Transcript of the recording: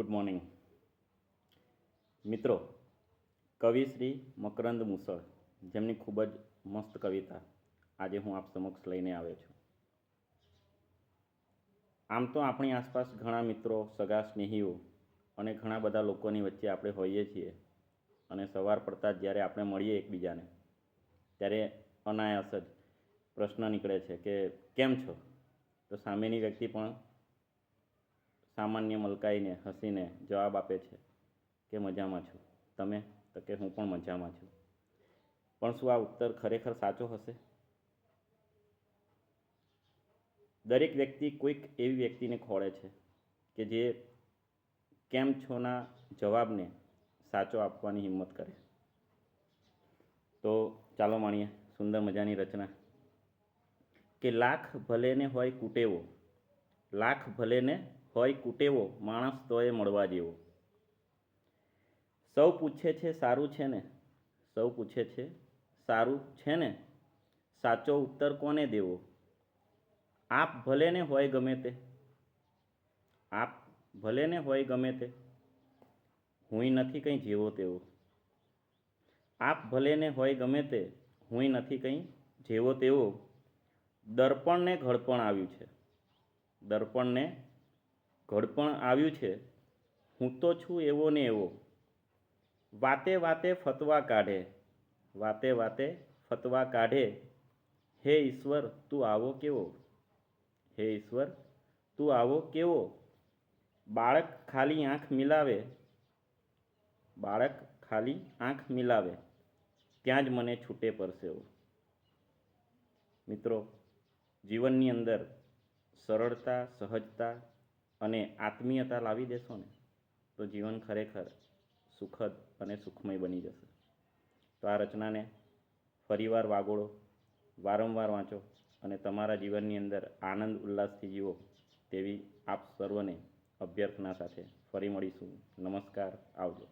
Good morning મિત્રો. કવિ શ્રી મકરંદ મુસળ, જેમની ખૂબ જ મસ્ત કવિતા આજે હું આપ સમક્ષ લઈને આવ્યો છું. આમ તો આપણી આસપાસ ઘણા મિત્રો, સગા સ્નેહીઓ અને ઘણા બધા લોકોની વચ્ચે આપણે હોઈએ છીએ, અને સવાર પડતા જ જ્યારે આપણે મળીએ એકબીજાને ત્યારે અનાયાસ જ પ્રશ્ન નીકળે છે કે કેમ છો? તો સામેની વ્યક્તિ પણ સામાન્ય મલકાઈને હસીને જવાબ આપે છે કે મજામાં છું. તમે? તો કે હું પણ મજામાં છું. પણ શું આ ઉત્તર ખરેખર સાચો હશે? દરેક વ્યક્તિ કોઈક એવી વ્યક્તિને ખોળે છે કે જે કેમ છોના જવાબને સાચો આપવાની હિંમત કરે. તો ચાલો માણીએ સુંદર મજાની રચના કે લાખ ભલેને હોય કુટેવો, લાખ ભલેને હોય કુટેવો, માણસ તોય મળવા જેવો. સૌ પૂછે છે સારું છે ને, સૌ પૂછે છે સારું છે ને, સાચો ઉત્તર કોને દેવો? આપ ભલેને હોય ગમે તે, આપ ભલેને હોય ગમે તે, હુંય નથી કંઈ જેવો તેવો. આપ ભલેને હોય ગમે તે, હુંય નથી કંઈ જેવો તેવો. દર્પણને ઘડપણ આવ્યું છે, દર્પણને ઘડપણ આવ્યું છે, હું તો છું એવો ને એવો. વાતે વાતે ફતવા કાઢે, વાતે વાતે ફતવા કાઢે, હે ઈશ્વર તું આવો કેવો, હે ઈશ્વર તું આવો કેવો. બાળક ખાલી આંખ મિલાવે, બાળક ખાલી આંખ મિલાવે, ત્યાં જ મને છૂટે પરસેવો. મિત્રો, જીવનની અંદર સરળતા, સહજતા અને આત્મીયતા લાવી દેશો ને તો જીવન ખરેખર સુખદ અને સુખમય બની જશે. તો આ રચનાને ફરીવાર વાગોળો, વારંવાર વાંચો અને તમારા જીવનની અંદર આનંદ ઉલ્લાસથી જીવો તેવી આપ સર્વને અભ્યર્થના સાથે ફરી મળીશું. નમસ્કાર, આવજો.